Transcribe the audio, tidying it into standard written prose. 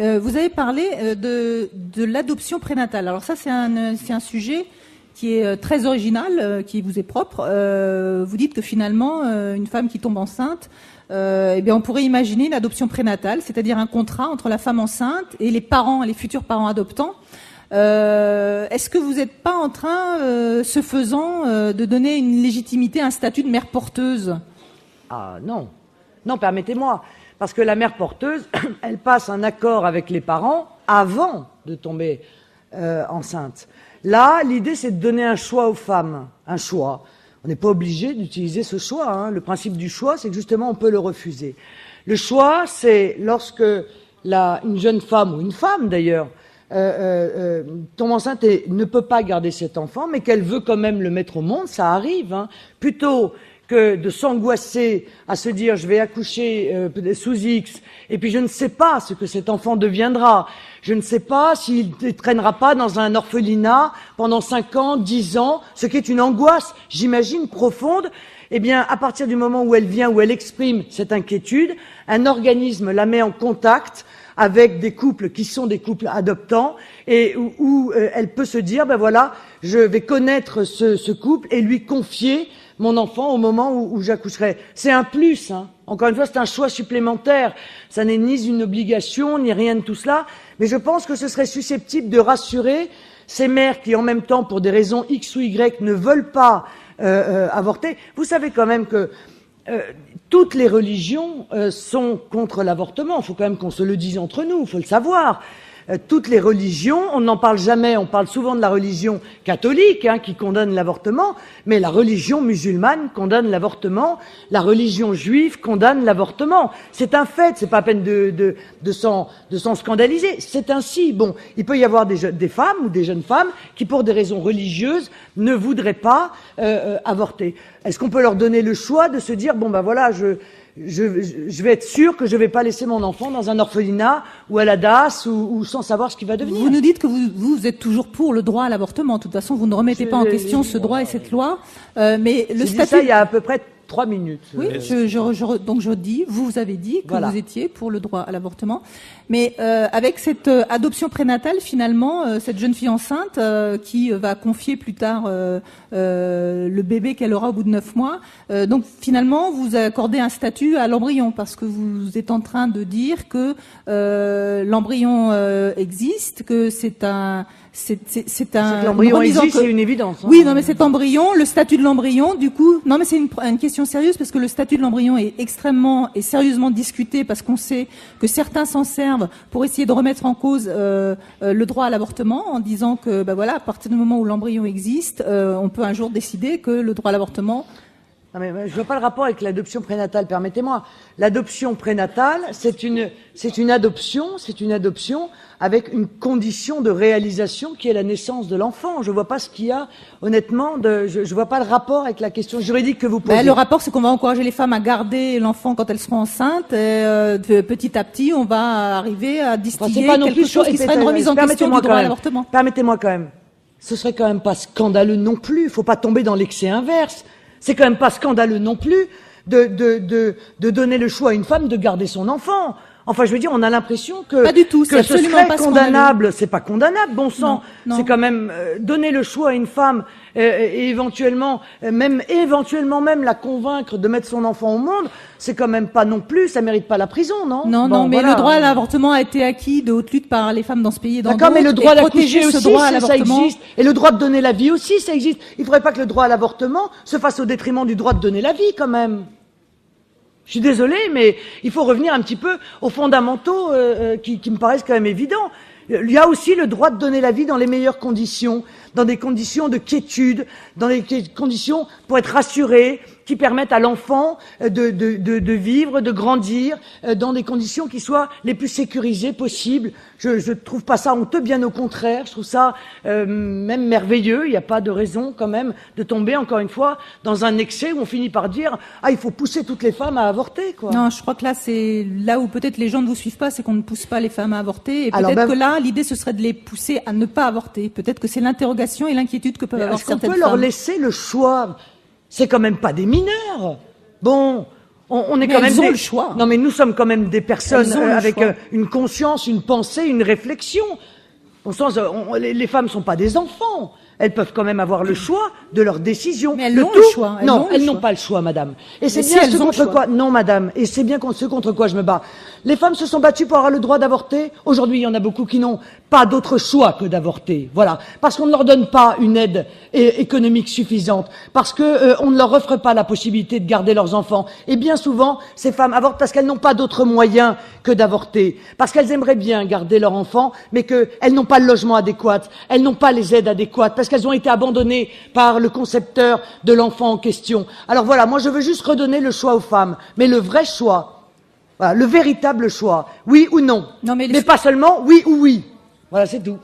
Vous avez parlé de l'adoption prénatale. Alors ça, c'est un sujet qui est très original, qui vous est propre. Vous dites que finalement, une femme qui tombe enceinte, eh bien, on pourrait imaginer une adoption prénatale, c'est-à-dire un contrat entre la femme enceinte et les parents, les futurs parents adoptants. Est-ce que vous n'êtes pas en train, ce faisant, de donner une légitimité, un statut de mère porteuse? Ah non, non, permettez-moi, parce que la mère porteuse, elle passe un accord avec les parents avant de tomber enceinte. Là, l'idée, c'est de donner un choix aux femmes, un choix. On n'est pas obligé d'utiliser ce choix, hein. Le principe du choix, c'est que justement, on peut le refuser. Le choix, c'est lorsque une jeune femme, ou une femme d'ailleurs, tombe enceinte et ne peut pas garder cet enfant, mais qu'elle veut quand même le mettre au monde, ça arrive, hein. Plutôt que de s'angoisser à se dire je vais accoucher sous X et puis je ne sais pas ce que cet enfant deviendra, je ne sais pas s'il ne traînera pas dans un orphelinat pendant 5 ans, 10 ans, ce qui est une angoisse, j'imagine, profonde. Eh bien, à partir du moment où elle vient, où elle exprime cette inquiétude, un organisme la met en contact avec des couples qui sont des couples adoptants et où elle peut se dire, ben voilà, je vais connaître ce couple et lui confier mon enfant au moment où j'accoucherai. C'est un plus, hein. Encore une fois, c'est un choix supplémentaire. Ça n'est ni une obligation, ni rien de tout cela. Mais je pense que ce serait susceptible de rassurer ces mères qui, en même temps, pour des raisons X ou Y, ne veulent pas avorter. Vous savez quand même que toutes les religions sont contre l'avortement. Il faut quand même qu'on se le dise entre nous, il faut le savoir. Toutes les religions, on n'en parle jamais, on parle souvent de la religion catholique, hein, qui condamne l'avortement, mais la religion musulmane condamne l'avortement, la religion juive condamne l'avortement. C'est un fait, c'est pas à peine de s'en scandaliser. C'est ainsi. Bon, il peut y avoir des femmes ou des jeunes femmes qui, pour des raisons religieuses, ne voudraient pas avorter. Est-ce qu'on peut leur donner le choix de se dire, bon ben voilà, je vais être sûr que je vais pas laisser mon enfant dans un orphelinat ou à la DAS ou sans savoir ce qu'il va devenir. Vous nous dites que vous êtes toujours pour le droit à l'avortement. De toute façon, vous ne remettez pas en question ce droit et cette loi. Mais le statut. Dit ça il y a à peu près 3 minutes. Oui, donc je dis, vous avez dit que voilà, vous étiez pour le droit à l'avortement. Mais avec cette adoption prénatale, finalement, cette jeune fille enceinte qui va confier plus tard le bébé qu'elle aura au bout de 9 mois, donc finalement, vous accordez un statut à l'embryon parce que vous êtes en train de dire que l'embryon existe, que c'est un... L'embryon existe, c'est une évidence. Hein. Oui, non, mais cet embryon, le statut de l'embryon, du coup, non, mais c'est une question sérieuse parce que le statut de l'embryon est extrêmement et sérieusement discuté parce qu'on sait que certains s'en servent pour essayer de remettre en cause le droit à l'avortement en disant que, ben voilà, à partir du moment où l'embryon existe, on peut un jour décider que le droit à l'avortement. Non mais je vois pas le rapport avec l'adoption prénatale, permettez-moi. L'adoption prénatale, c'est une adoption avec une condition de réalisation qui est la naissance de l'enfant. Je vois pas ce qu'il y a, honnêtement, je vois pas le rapport avec la question juridique que vous posez. Ben, le rapport, c'est qu'on va encourager les femmes à garder l'enfant quand elles seront enceintes et petit à petit, on va arriver à distiller quelque chose qui serait une remise en question du droit à l'avortement. Permettez-moi quand même. Ce serait quand même pas scandaleux non plus. Faut pas tomber dans l'excès inverse. C'est quand même pas scandaleux non plus de donner le choix à une femme de garder son enfant. Enfin, je veux dire, on a l'impression que pas du tout, que ce serait condamnable. C'est pas condamnable, bon sang. Non. C'est quand même donner le choix à une femme et éventuellement même la convaincre de mettre son enfant au monde. C'est quand même pas non plus, ça mérite pas la prison, non? Non, bon, non, mais voilà. Le droit à l'avortement a été acquis de haute lutte par les femmes dans ce pays et dans d'autres. D'accord, mais le droit d'accoucher aussi, ça existe. Et le droit de donner la vie aussi, ça existe. Il faudrait pas que le droit à l'avortement se fasse au détriment du droit de donner la vie, quand même. Je suis désolée, mais il faut revenir un petit peu aux fondamentaux qui me paraissent quand même évidents. Il y a aussi le droit de donner la vie dans les meilleures conditions, dans des conditions de quiétude, dans des conditions pour être rassuré, qui permettent à l'enfant de vivre, de grandir dans des conditions qui soient les plus sécurisées possibles. Je trouve pas ça honteux, bien au contraire. Je trouve ça même merveilleux. Il n'y a pas de raison quand même de tomber encore une fois dans un excès où on finit par dire il faut pousser toutes les femmes à avorter, quoi. Non, je crois que là c'est là où peut-être les gens ne vous suivent pas, c'est qu'on ne pousse pas les femmes à avorter. Et peut-être que là l'idée ce serait de les pousser à ne pas avorter. Peut-être que c'est l'interrogation et l'inquiétude que peuvent avoir certaines femmes. Est-ce qu'on peut leur laisser le choix? C'est quand même pas des mineurs. Bon, On est Mais quand même elles ont le choix. Non, mais nous sommes quand même des personnes Elles ont le avec choix. une conscience, une pensée, une réflexion. Au sens, les femmes sont pas des enfants. Elles peuvent quand même avoir le choix de leurs décisions. Mais elles ont le choix. Non, elles n'ont pas le choix, madame. Et c'est si bien elles ce ont le contre choix. quoi. Non, madame. Et c'est bien ce contre quoi je me bats. Les femmes se sont battues pour avoir le droit d'avorter. Aujourd'hui, il y en a beaucoup qui n'ont pas d'autre choix que d'avorter. Voilà. Parce qu'on ne leur donne pas une aide économique suffisante. Parce que on ne leur offre pas la possibilité de garder leurs enfants. Et bien souvent, ces femmes avortent parce qu'elles n'ont pas d'autre moyen que d'avorter. Parce qu'elles aimeraient bien garder leur enfant, mais qu'elles n'ont pas le logement adéquat. Elles n'ont pas les aides adéquates. Parce qu'elles ont été abandonnées par le concepteur de l'enfant en question. Alors voilà, moi je veux juste redonner le choix aux femmes. Mais le vrai choix, voilà, le véritable choix, oui ou non. Non, mais pas seulement oui ou oui. Voilà, c'est tout.